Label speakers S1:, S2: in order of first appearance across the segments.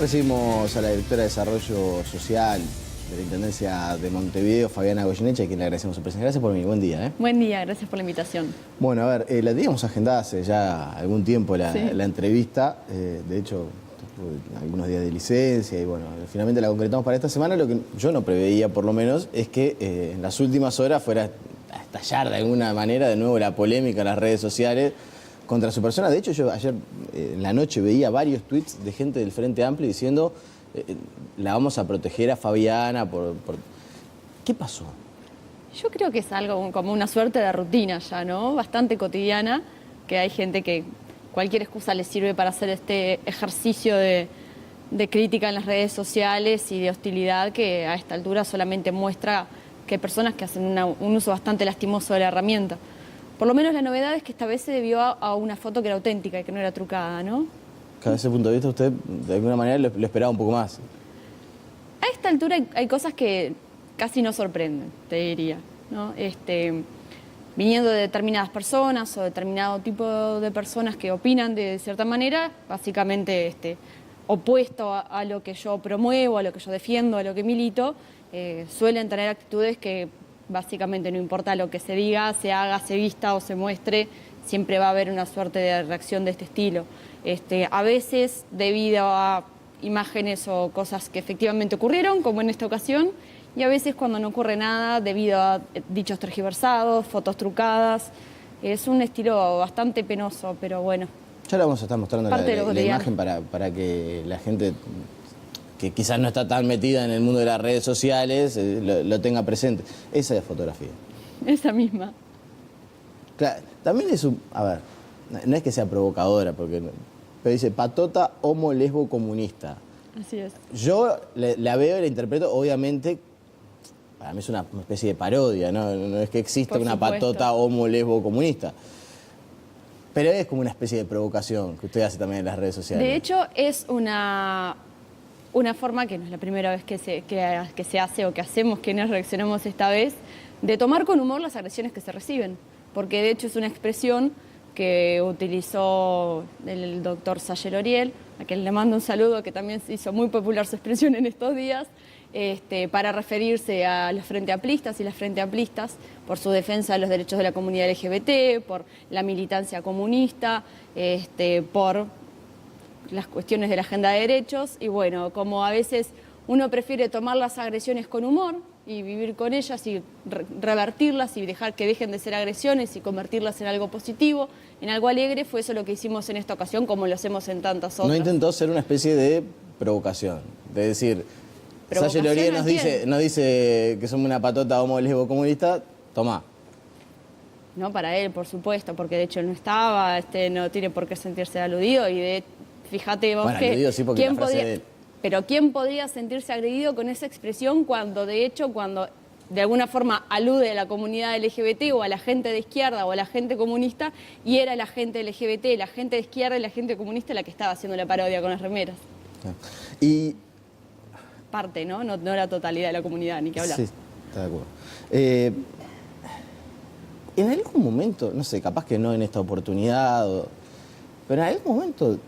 S1: Recibimos a la directora de Desarrollo Social de la Intendencia de Montevideo, Fabiana Goyeneche, a quien le agradecemos su presencia. Gracias por venir. Buen día.
S2: Buen día, gracias por la invitación.
S1: Bueno, a ver, la teníamos agendada hace ya algún tiempo la entrevista. De hecho, tuve algunos días de licencia y bueno, finalmente la concretamos para esta semana. Lo que yo no preveía, por lo menos, es que en las últimas horas fuera a estallar de alguna manera de nuevo la polémica en las redes sociales contra su persona. De hecho, yo ayer en la noche veía varios tweets de gente del Frente Amplio diciendo la vamos a proteger a Fabiana por... ¿Qué pasó?
S2: Yo creo que es algo como una suerte de rutina ya, ¿no? Bastante cotidiana, que hay gente que cualquier excusa les sirve para hacer este ejercicio de crítica en las redes sociales y de hostilidad que a esta altura solamente muestra que hay personas que hacen un uso bastante lastimoso de la herramienta. Por lo menos la novedad es que esta vez se debió a una foto que era auténtica y que no era trucada, ¿no?
S1: Desde ese punto de vista usted de alguna manera lo esperaba un poco más.
S2: A esta altura hay cosas que casi no sorprenden, te diría, ¿no? Viniendo de determinadas personas o determinado tipo de personas que opinan de cierta manera, básicamente opuesto a lo que yo promuevo, a lo que yo defiendo, a lo que milito, suelen tener actitudes que básicamente no importa lo que se diga, se haga, se vista o se muestre, siempre va a haber una suerte de reacción de este estilo. A veces debido a imágenes o cosas que efectivamente ocurrieron, como en esta ocasión, y a veces cuando no ocurre nada debido a dichos tergiversados, fotos trucadas. Es un estilo bastante penoso, pero bueno.
S1: Ya le vamos a estar mostrando la imagen para que la gente que quizás no está tan metida en el mundo de las redes sociales lo tenga presente. Esa es fotografía.
S2: Esa misma.
S1: Claro, también es un... A ver, no es que sea provocadora, pero dice patota homo lesbo comunista.
S2: Así es.
S1: Yo la veo y la interpreto, obviamente, para mí es una especie de parodia, ¿no? No es que exista una patota homo lesbo comunista. Pero es como una especie de provocación que usted hace también en las redes sociales.
S2: De hecho, es una forma, que no es la primera vez que se hace o que hacemos, que nos reaccionamos esta vez, de tomar con humor las agresiones que se reciben. Porque de hecho es una expresión que utilizó el doctor Sayer Oriel, a quien le mando un saludo, que también se hizo muy popular su expresión en estos días, para referirse a los Frente Amplistas y las Frente Amplistas por su defensa de los derechos de la comunidad LGBT, por la militancia comunista, por las cuestiones de la agenda de derechos. Y bueno, como a veces uno prefiere tomar las agresiones con humor y vivir con ellas y revertirlas y dejar que dejen de ser agresiones y convertirlas en algo positivo, en algo alegre, fue eso lo que hicimos en esta ocasión, como lo hacemos en tantas otras.
S1: ¿No intentó ser una especie de provocación? De decir, Sayer Oriel nos dice que somos una patota homo lesbo comunista, tomá.
S2: No, para él, por supuesto, porque de hecho él no estaba, no tiene por qué sentirse aludido y fíjate vos
S1: ¿quién podría...?
S2: Pero ¿quién podría sentirse agredido con esa expresión cuando de de alguna forma alude a la comunidad LGBT o a la gente de izquierda o a la gente comunista, y era la gente LGBT, la gente de izquierda y la gente comunista la que estaba haciendo la parodia con las remeras?
S1: Y...
S2: Parte, ¿no? No la totalidad de la comunidad, ni que hablar.
S1: Sí, está de acuerdo. En algún momento, no sé, capaz que no en esta oportunidad, pero en algún momento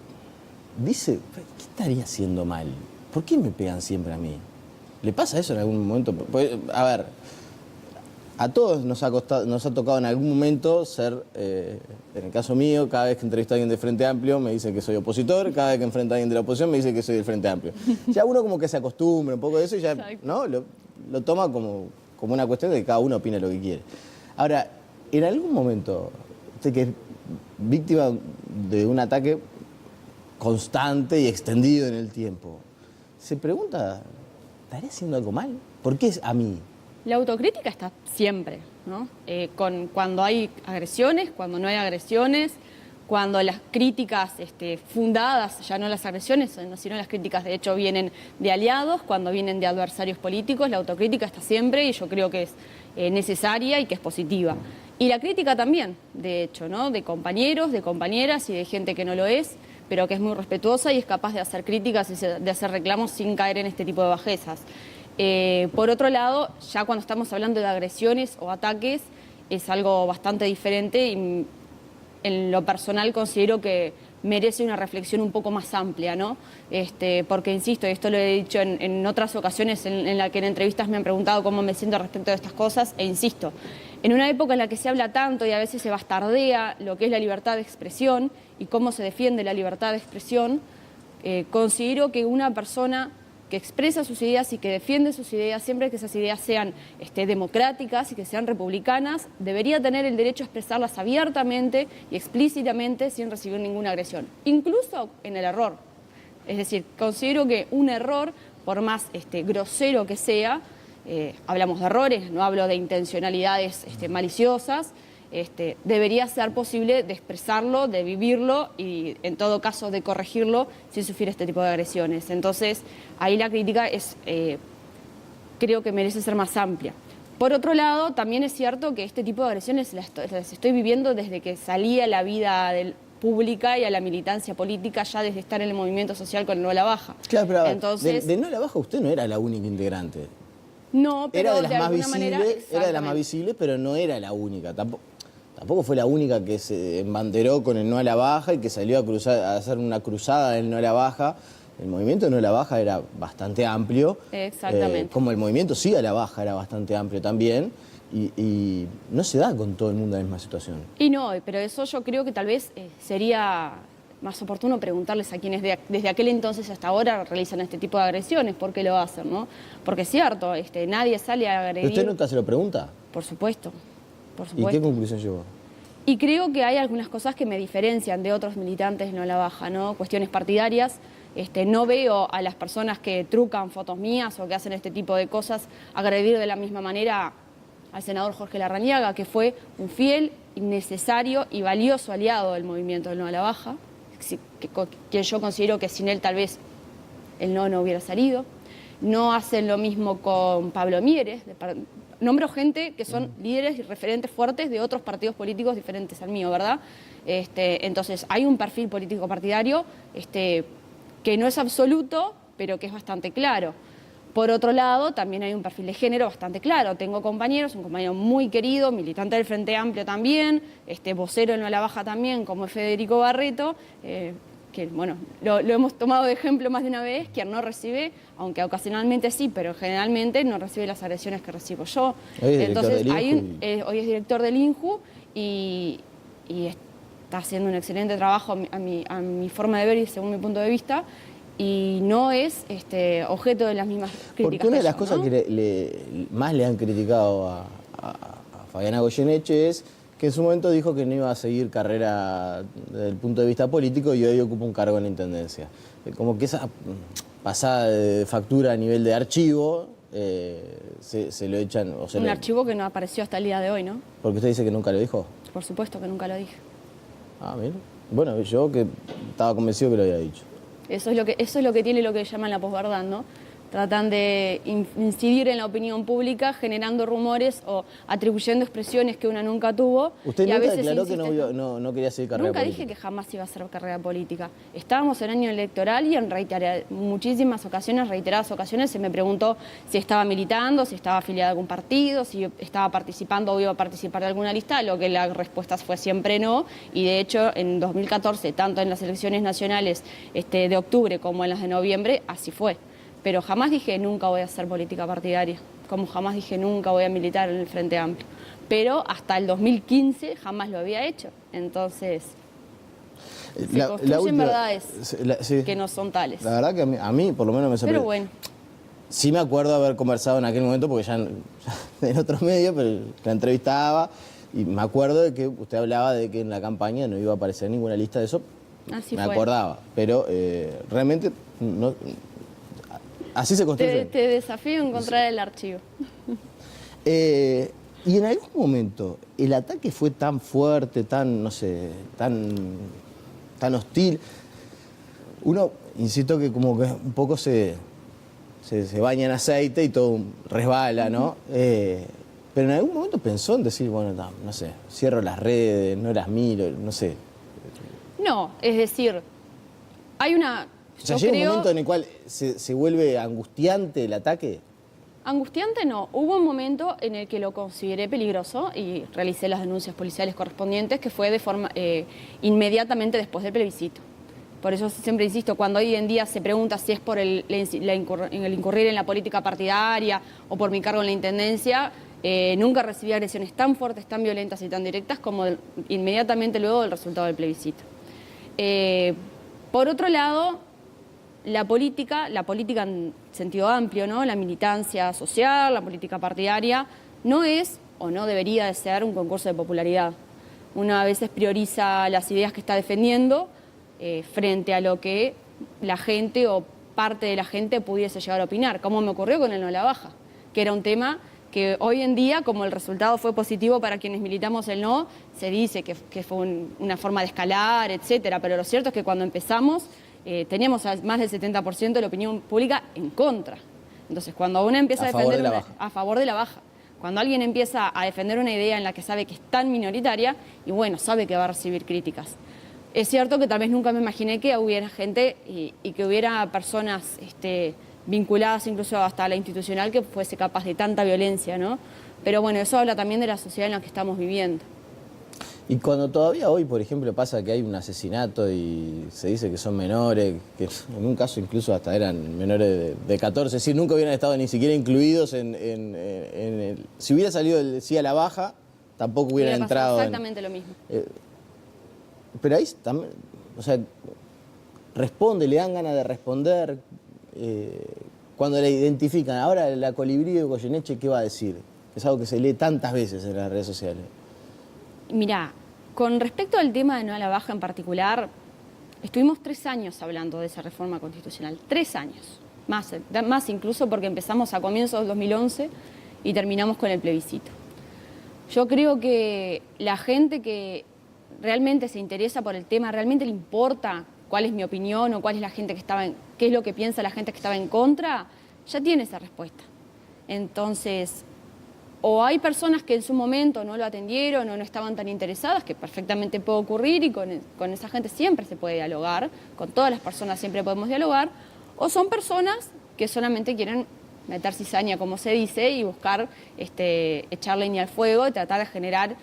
S1: dice, ¿qué estaría haciendo mal? ¿Por qué me pegan siempre a mí? ¿Le pasa eso en algún momento? Pues, a ver, a todos nos ha tocado en algún momento ser, en el caso mío, cada vez que entrevisto a alguien de Frente Amplio me dice que soy opositor, cada vez que enfrento a alguien de la oposición me dice que soy del Frente Amplio. Ya uno como que se acostumbra un poco de eso y ya, ¿no? Lo toma como una cuestión de que cada uno opina lo que quiere. Ahora, en algún momento, usted que es víctima de un ataque constante y extendido en el tiempo, se pregunta, ¿estaré haciendo algo mal? ¿Por qué es a mí?
S2: La autocrítica está siempre, ¿no? Cuando hay agresiones, cuando no hay agresiones, cuando las críticas fundadas, ya no las agresiones, sino las críticas de hecho vienen de aliados, cuando vienen de adversarios políticos, la autocrítica está siempre y yo creo que es necesaria y que es positiva. Y la crítica también, de hecho, ¿no? De compañeros, de compañeras y de gente que no lo es, pero que es muy respetuosa y es capaz de hacer críticas y de hacer reclamos sin caer en este tipo de bajezas. Por otro lado, ya cuando estamos hablando de agresiones o ataques, es algo bastante diferente y en lo personal considero que merece una reflexión un poco más amplia, ¿no? Porque, insisto, y esto lo he dicho en otras ocasiones en la que en entrevistas me han preguntado cómo me siento respecto de estas cosas, e insisto, en una época en la que se habla tanto y a veces se bastardea lo que es la libertad de expresión y cómo se defiende la libertad de expresión, considero que una persona que expresa sus ideas y que defiende sus ideas, siempre que esas ideas sean democráticas y que sean republicanas, debería tener el derecho a expresarlas abiertamente y explícitamente sin recibir ninguna agresión, incluso en el error. Es decir, considero que un error, por más grosero que sea, hablamos de errores, no hablo de intencionalidades maliciosas, debería ser posible de expresarlo, de vivirlo y, en todo caso, de corregirlo si sufriera este tipo de agresiones. Entonces, ahí la crítica creo que merece ser más amplia. Por otro lado, también es cierto que este tipo de agresiones las estoy viviendo desde que salí a la vida pública y a la militancia política, ya desde estar en el movimiento social con el No a la Baja.
S1: Claro, pero
S2: entonces,
S1: de No a la Baja usted no era la única integrante.
S2: No, pero
S1: era de las más
S2: alguna manera,
S1: era de las más visibles, pero no era la única. Tampoco fue la única que se embanderó con el No a la Baja y que salió a hacer una cruzada del No a la Baja. El movimiento de No a la Baja era bastante amplio.
S2: Exactamente.
S1: Como el movimiento Sí a la Baja era bastante amplio también. Y no se da con todo el mundo la misma situación.
S2: Y no, pero eso yo creo que tal vez sería más oportuno preguntarles a quienes desde aquel entonces hasta ahora realizan este tipo de agresiones, por qué lo hacen, ¿no? Porque es cierto, nadie sale a agredir.
S1: ¿Pero usted nunca se lo pregunta?
S2: Por supuesto.
S1: ¿Y qué conclusión llegó?
S2: Y creo que hay algunas cosas que me diferencian de otros militantes No a la Baja, ¿no? Cuestiones partidarias. No veo a las personas que trucan fotos mías o que hacen este tipo de cosas agredir de la misma manera al senador Jorge Larrañaga, que fue un fiel, necesario y valioso aliado del movimiento del No a la Baja, que yo considero que sin él tal vez el no hubiera salido. No hacen lo mismo con Pablo Mieres. Nombro gente que son líderes y referentes fuertes de otros partidos políticos diferentes al mío, ¿verdad? Entonces, hay un perfil político partidario que no es absoluto, pero que es bastante claro. Por otro lado, también hay un perfil de género bastante claro. Tengo compañeros, un compañero muy querido, militante del Frente Amplio también, vocero en No a la Baja también, como es Federico Barreto, que bueno, lo hemos tomado de ejemplo más de una vez, quien no recibe, aunque ocasionalmente sí, pero generalmente no recibe las agresiones que recibo yo. Entonces, hoy es director del INJU y está haciendo un excelente trabajo a mi forma de ver y según mi punto de vista, y no es objeto de las mismas críticas.
S1: Porque una de las cosas que más le han criticado a Fabiana Goyeneche es que en su momento dijo que no iba a seguir carrera desde el punto de vista político y hoy ocupa un cargo en la Intendencia. Como que esa pasada de factura a nivel de archivo se lo echan...
S2: Un archivo que no apareció hasta el día de hoy, ¿no?
S1: Porque usted dice que nunca lo dijo.
S2: Por supuesto que nunca lo dije.
S1: Ah, mira. Bueno, yo que estaba convencido que lo había dicho.
S2: Eso es lo que tiene lo que llaman la posverdad, ¿no? Tratan de incidir en la opinión pública generando rumores o atribuyendo expresiones que una nunca tuvo.
S1: Usted nunca declaró que no quería seguir carrera política.
S2: Nunca dije que jamás iba a hacer carrera política. Estábamos en año electoral y en muchísimas ocasiones, reiteradas ocasiones, se me preguntó si estaba militando, si estaba afiliada a algún partido, si estaba participando o iba a participar de alguna lista, lo que la respuesta fue siempre no. Y de hecho, en 2014, tanto en las elecciones nacionales de octubre como en las de noviembre, así fue. Pero jamás dije nunca voy a hacer política partidaria, como jamás dije nunca voy a militar en el Frente Amplio. Pero hasta el 2015 jamás lo había hecho. Entonces, se construyen verdades que no son tales.
S1: La verdad que a mí por lo menos me sorprendió.
S2: Pero bueno.
S1: Sí me acuerdo haber conversado en aquel momento, porque ya en otros medios, pero la entrevistaba, y me acuerdo de que usted hablaba de que en la campaña no iba a aparecer ninguna lista de eso.
S2: Así
S1: me
S2: fue.
S1: Acordaba, pero realmente no... Así se construye.
S2: Te desafío a encontrar el archivo.
S1: Y en algún momento, el ataque fue tan fuerte, tan, no sé, tan hostil. Uno, insisto que como que un poco se baña en aceite y todo resbala, ¿no? Pero en algún momento pensó en decir, bueno, no sé, cierro las redes, no las miro, no sé.
S2: No, es decir, hay una...
S1: O sea, llega un momento en el cual se vuelve angustiante el ataque.
S2: Angustiante no. Hubo un momento en el que lo consideré peligroso y realicé las denuncias policiales correspondientes, que fue de forma inmediatamente después del plebiscito. Por eso siempre insisto, cuando hoy en día se pregunta si es por el incurrir en la política partidaria o por mi cargo en la intendencia, nunca recibí agresiones tan fuertes, tan violentas y tan directas como inmediatamente luego del resultado del plebiscito. Por otro lado, la política en sentido amplio, ¿no? La militancia social, la política partidaria, no es o no debería de ser un concurso de popularidad. Uno a veces prioriza las ideas que está defendiendo frente a lo que la gente o parte de la gente pudiese llegar a opinar, como me ocurrió con el No a la Baja, que era un tema que hoy en día, como el resultado fue positivo para quienes militamos el no, se dice que fue una forma de escalar, etcétera, pero lo cierto es que cuando empezamos teníamos más del 70% de la opinión pública en contra. Entonces, cuando uno empieza a defender a favor de la baja, cuando alguien empieza a defender una idea en la que sabe que es tan minoritaria, y bueno, sabe que va a recibir críticas. Es cierto que tal vez nunca me imaginé que hubiera gente y que hubiera personas vinculadas incluso hasta la institucional que fuese capaz de tanta violencia, ¿no? Pero bueno, eso habla también de la sociedad en la que estamos viviendo.
S1: Y cuando todavía hoy, por ejemplo, pasa que hay un asesinato y se dice que son menores, que en un caso incluso hasta eran menores de 14, es decir, nunca hubieran estado ni siquiera incluidos en el... Si hubiera salido el sí a la baja, tampoco hubieran entrado
S2: exactamente lo mismo.
S1: Pero ahí también, o sea, responde, le dan ganas de responder. Cuando la identifican, ahora la Colibrí de Goyeneche, ¿qué va a decir? Es algo que se lee tantas veces en las redes sociales.
S2: Mirá, con respecto al tema de No a la Baja en particular, estuvimos 3 años hablando de esa reforma constitucional, 3 años, más incluso porque empezamos a comienzos del 2011 y terminamos con el plebiscito. Yo creo que la gente que realmente se interesa por el tema, realmente le importa cuál es mi opinión o cuál es la gente que qué es lo que piensa la gente que estaba en contra, ya tiene esa respuesta. Entonces, o hay personas que en su momento no lo atendieron o no estaban tan interesadas, que perfectamente puede ocurrir y con esa gente siempre se puede dialogar, con todas las personas siempre podemos dialogar, o son personas que solamente quieren meter cizaña, como se dice, y buscar echar leña al fuego y tratar de generar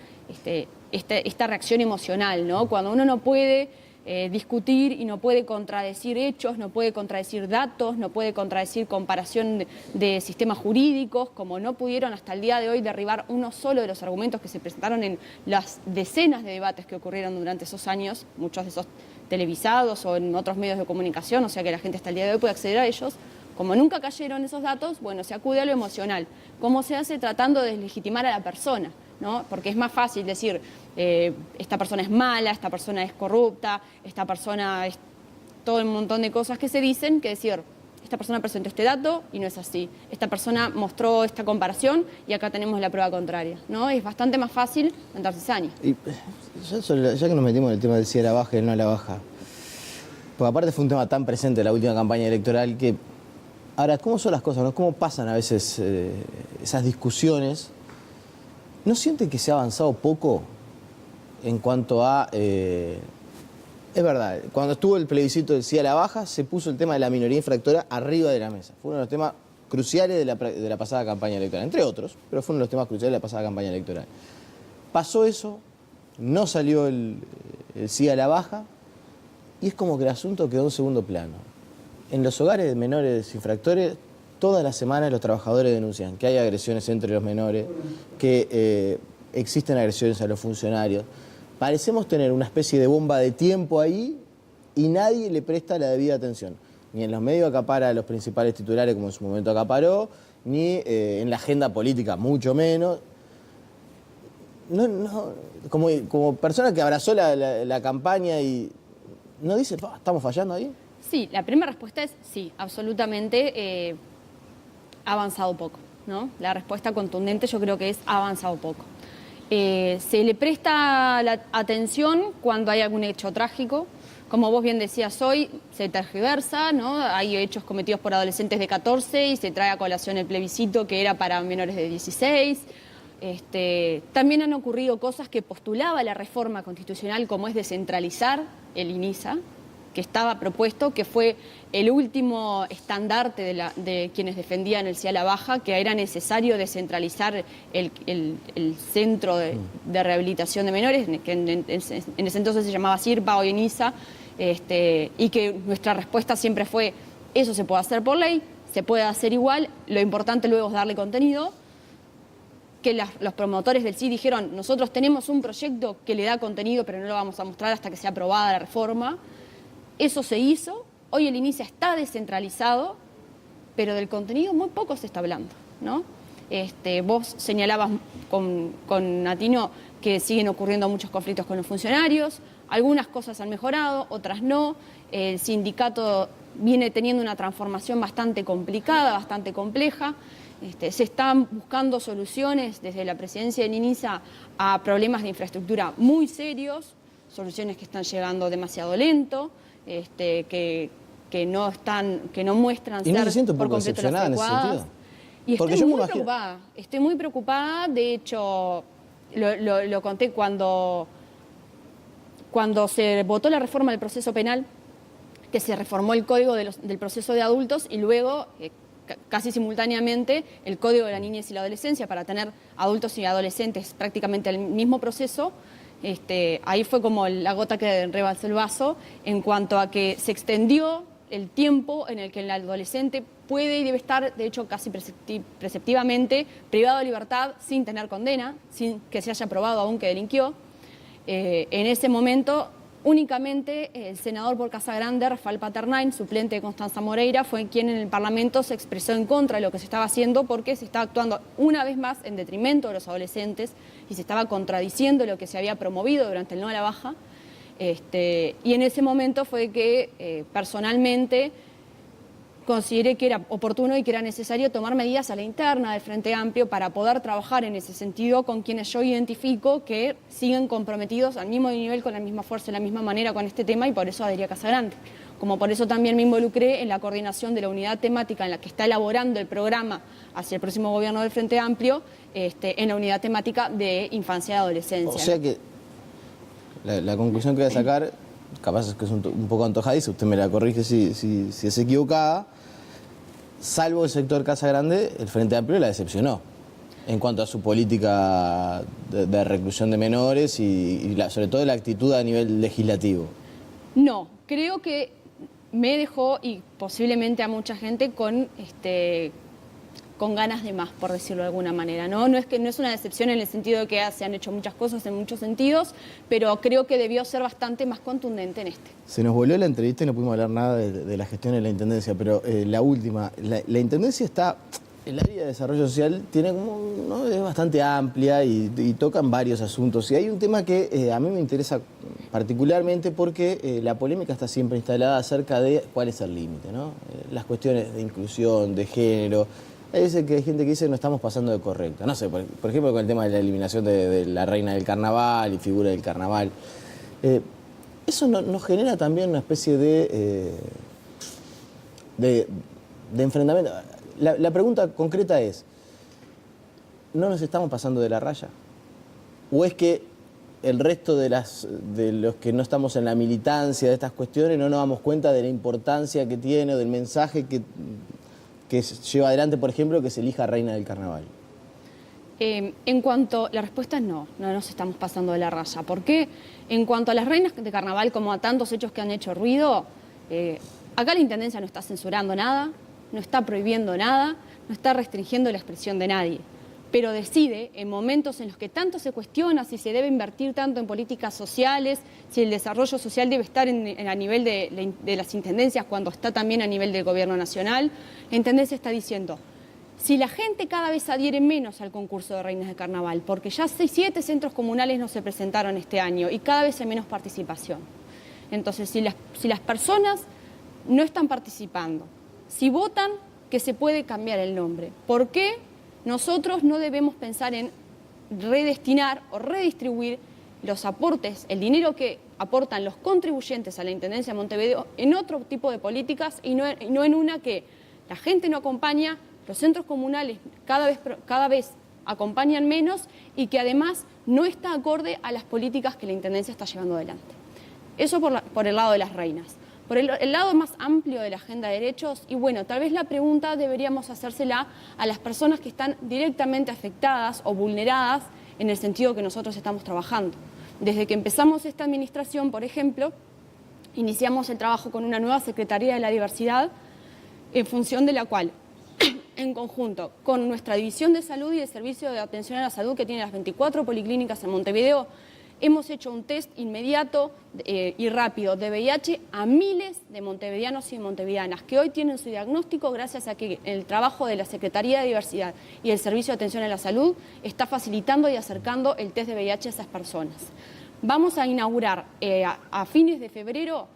S2: esta reacción emocional, ¿no? Cuando uno no puede discutir y no puede contradecir hechos, no puede contradecir datos, no puede contradecir comparación de sistemas jurídicos, como no pudieron hasta el día de hoy derribar uno solo de los argumentos que se presentaron en las decenas de debates que ocurrieron durante esos años, muchos de esos televisados o en otros medios de comunicación, o sea que la gente hasta el día de hoy puede acceder a ellos. Como nunca cayeron esos datos, bueno, se acude a lo emocional. ¿Cómo se hace? Tratando de deslegitimar a la persona, ¿no? Porque es más fácil decir, esta persona es mala, esta persona es corrupta, esta persona es todo un montón de cosas que se dicen, que decir, esta persona presentó este dato y no es así. Esta persona mostró esta comparación y acá tenemos la prueba contraria, ¿no? Es bastante más fácil andar cizaña.
S1: Y ya que nos metimos en el tema del sí a la baja y el no a la baja, porque aparte fue un tema tan presente en la última campaña electoral que... Ahora, ¿cómo son las cosas, no? ¿Cómo pasan a veces esas discusiones? ¿No sienten que se ha avanzado poco en cuanto a... es verdad, cuando estuvo el plebiscito del sí a la baja, se puso el tema de la minoría infractora arriba de la mesa. Fue uno de los temas cruciales de la pasada campaña electoral, entre otros, pero fue uno de los temas cruciales de la pasada campaña electoral. Pasó eso, no salió el sí a la baja, y es como que el asunto quedó en segundo plano. En los hogares de menores infractores, todas las semanas los trabajadores denuncian que hay agresiones entre los menores, que existen agresiones a los funcionarios. Parecemos tener una especie de bomba de tiempo ahí y nadie le presta la debida atención. Ni en los medios acapara a los principales titulares, como en su momento acaparó, ni en la agenda política, mucho menos. Como persona que abrazó la campaña y no dice, ¿estamos fallando ahí?
S2: Sí, la primera respuesta es sí, absolutamente ha avanzado poco, ¿no? La respuesta contundente yo creo que es ha avanzado poco. Se le presta la atención cuando hay algún hecho trágico. Como vos bien decías hoy, se tergiversa, ¿no? Hay hechos cometidos por adolescentes de 14 y se trae a colación el plebiscito que era para menores de 16. También han ocurrido cosas que postulaba la reforma constitucional, como es descentralizar el INISA, que estaba propuesto, que fue el último estandarte de quienes defendían el sí a la baja, que era necesario descentralizar el centro de rehabilitación de menores, que en ese entonces se llamaba CIRPA, hoy en ISA, y que nuestra respuesta siempre fue, eso se puede hacer por ley, se puede hacer igual, lo importante luego es darle contenido, que los promotores del sí dijeron, nosotros tenemos un proyecto que le da contenido, pero no lo vamos a mostrar hasta que sea aprobada la reforma. Eso se hizo, hoy el INISA está descentralizado, pero del contenido muy poco se está hablando, ¿no? Vos señalabas con Natino que siguen ocurriendo muchos conflictos con los funcionarios, algunas cosas han mejorado, otras no. El sindicato viene teniendo una transformación bastante complicada, bastante compleja. Se están buscando soluciones desde la presidencia del INISA a problemas de infraestructura muy serios, soluciones que están llegando demasiado lento, que no muestran
S1: ¿Y no
S2: ser
S1: se siente un
S2: por
S1: poco
S2: completo las
S1: decepcionada en ese
S2: adecuadas.
S1: sentido?
S2: Y
S1: Porque
S2: estoy
S1: yo me
S2: muy
S1: imagino...
S2: preocupada, estoy muy preocupada. De hecho, lo conté cuando se votó la reforma del proceso penal, que se reformó el código del proceso de adultos y luego, casi simultáneamente, el código de la niñez y la adolescencia para tener adultos y adolescentes prácticamente al mismo proceso. Ahí fue como la gota que rebalsó el vaso en cuanto a que se extendió el tiempo en el que el adolescente puede y debe estar, de hecho, casi preceptivamente privado de libertad sin tener condena, sin que se haya probado aún que delinquió. En ese momento, únicamente el senador por Casa Grande, Rafael Paternain, suplente de Constanza Moreira, fue quien en el Parlamento se expresó en contra de lo que se estaba haciendo porque se estaba actuando una vez más en detrimento de los adolescentes y se estaba contradiciendo lo que se había promovido durante el no a la baja. Y en ese momento fue que personalmente consideré que era oportuno y que era necesario tomar medidas a la interna del Frente Amplio para poder trabajar en ese sentido con quienes yo identifico que siguen comprometidos al mismo nivel, con la misma fuerza, de la misma manera con este tema, y por eso adherí a Casagrande. Como por eso también me involucré en la coordinación de la unidad temática en la que está elaborando el programa hacia el próximo gobierno del Frente Amplio, en la unidad temática de infancia y adolescencia.
S1: O sea que la conclusión que voy a sacar, capaz es que es un poco antojadiza, usted me la corrige si es equivocada, salvo el sector Casa Grande, el Frente Amplio la decepcionó en cuanto a su política de reclusión de menores y sobre todo la actitud a nivel legislativo.
S2: No, creo que me dejó, y posiblemente a mucha gente, con ganas de más, por decirlo de alguna manera, ¿no? No es una decepción en el sentido de que se han hecho muchas cosas en muchos sentidos, pero creo que debió ser bastante más contundente en este.
S1: Se nos volvió la entrevista y no pudimos hablar nada de la gestión de la Intendencia, pero la última, la Intendencia está, el área de desarrollo social tiene ¿no? Es bastante amplia y tocan varios asuntos. Y hay un tema que a mí me interesa particularmente porque la polémica está siempre instalada acerca de cuál es el límite, ¿no? Las cuestiones de inclusión, de género. Hay veces que hay gente que dice no estamos pasando de correcto. No sé, por ejemplo, con el tema de la eliminación de la reina del carnaval y figura del carnaval. Eso nos genera también una especie de enfrentamiento. La pregunta concreta es, ¿no nos estamos pasando de la raya? ¿O es que el resto de los que no estamos en la militancia de estas cuestiones no nos damos cuenta de la importancia que tiene o del mensaje que lleva adelante, por ejemplo, que se elija reina del carnaval?
S2: En cuanto, la respuesta es no nos estamos pasando de la raya. ¿Por qué? En cuanto a las reinas de carnaval, como a tantos hechos que han hecho ruido, acá la Intendencia no está censurando nada, no está prohibiendo nada, no está restringiendo la expresión de nadie, pero decide, en momentos en los que tanto se cuestiona si se debe invertir tanto en políticas sociales, si el desarrollo social debe estar a nivel de las intendencias cuando está también a nivel del gobierno nacional, la Intendencia está diciendo, si la gente cada vez adhiere menos al concurso de reinas de carnaval, porque ya 7 centros comunales no se presentaron este año y cada vez hay menos participación. Entonces, si las personas no están participando, si votan, que se puede cambiar el nombre. ¿Por qué nosotros no debemos pensar en redestinar o redistribuir los aportes, el dinero que aportan los contribuyentes a la Intendencia de Montevideo en otro tipo de políticas y no en una que la gente no acompaña, los centros comunales cada vez acompañan menos y que además no está acorde a las políticas que la Intendencia está llevando adelante? Eso por el lado de las reinas. por el lado más amplio de la agenda de derechos, y bueno, tal vez la pregunta deberíamos hacérsela a las personas que están directamente afectadas o vulneradas en el sentido que nosotros estamos trabajando. Desde que empezamos esta administración, por ejemplo, iniciamos el trabajo con una nueva Secretaría de la Diversidad, en función de la cual, en conjunto con nuestra División de Salud y el Servicio de Atención a la Salud, que tiene las 24 policlínicas en Montevideo, hemos hecho un test inmediato y rápido de VIH a miles de montevideanos y montevideanas que hoy tienen su diagnóstico gracias a que el trabajo de la Secretaría de Diversidad y el Servicio de Atención a la Salud está facilitando y acercando el test de VIH a esas personas. Vamos a inaugurar a fines de febrero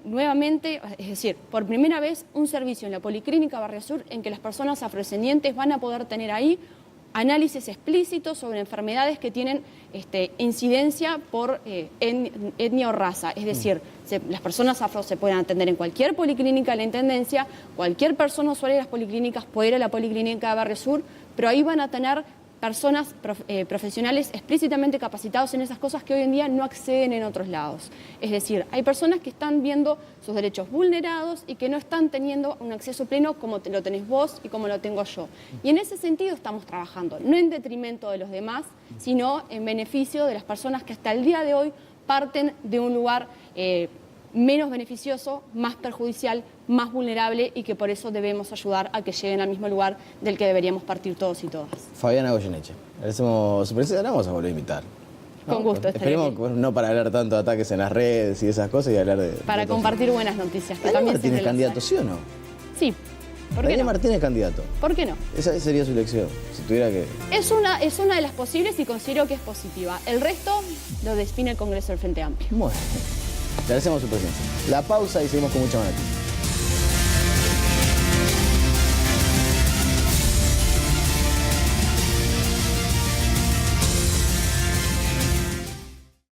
S2: nuevamente, es decir, por primera vez, un servicio en la Policlínica Barrio Sur en que las personas afrodescendientes van a poder tener ahí análisis explícitos sobre enfermedades que tienen incidencia por etnia o raza. Es decir, las personas afro se pueden atender en cualquier policlínica de la Intendencia, cualquier persona usuaria de las policlínicas puede ir a la Policlínica de Barrio Sur, pero ahí van a tener personas profesionales explícitamente capacitados en esas cosas que hoy en día no acceden en otros lados. Es decir, hay personas que están viendo sus derechos vulnerados y que no están teniendo un acceso pleno como lo tenés vos y como lo tengo yo. Y en ese sentido estamos trabajando, no en detrimento de los demás, sino en beneficio de las personas que hasta el día de hoy parten de un lugar menos beneficioso, más perjudicial, más vulnerable y que por eso debemos ayudar a que lleguen al mismo lugar del que deberíamos partir todos y todas.
S1: Fabiana Goyeneche, agradecemos su presencia, la vamos a volver a invitar.
S2: Con gusto.
S1: Esperemos no para hablar tanto de ataques en las redes y esas cosas y hablar de...
S2: Para compartir buenas noticias.
S1: ¿Daniel Martínez es candidato, sí o no?
S2: Sí. ¿Por qué
S1: Daniel
S2: no?
S1: Martínez es candidato.
S2: ¿Por qué no?
S1: Esa sería su elección, si tuviera que...
S2: Es una de las posibles y considero que es positiva. El resto lo define el Congreso del Frente Amplio.
S1: Bueno, le agradecemos su presencia. La pausa y seguimos con mucha más noticia.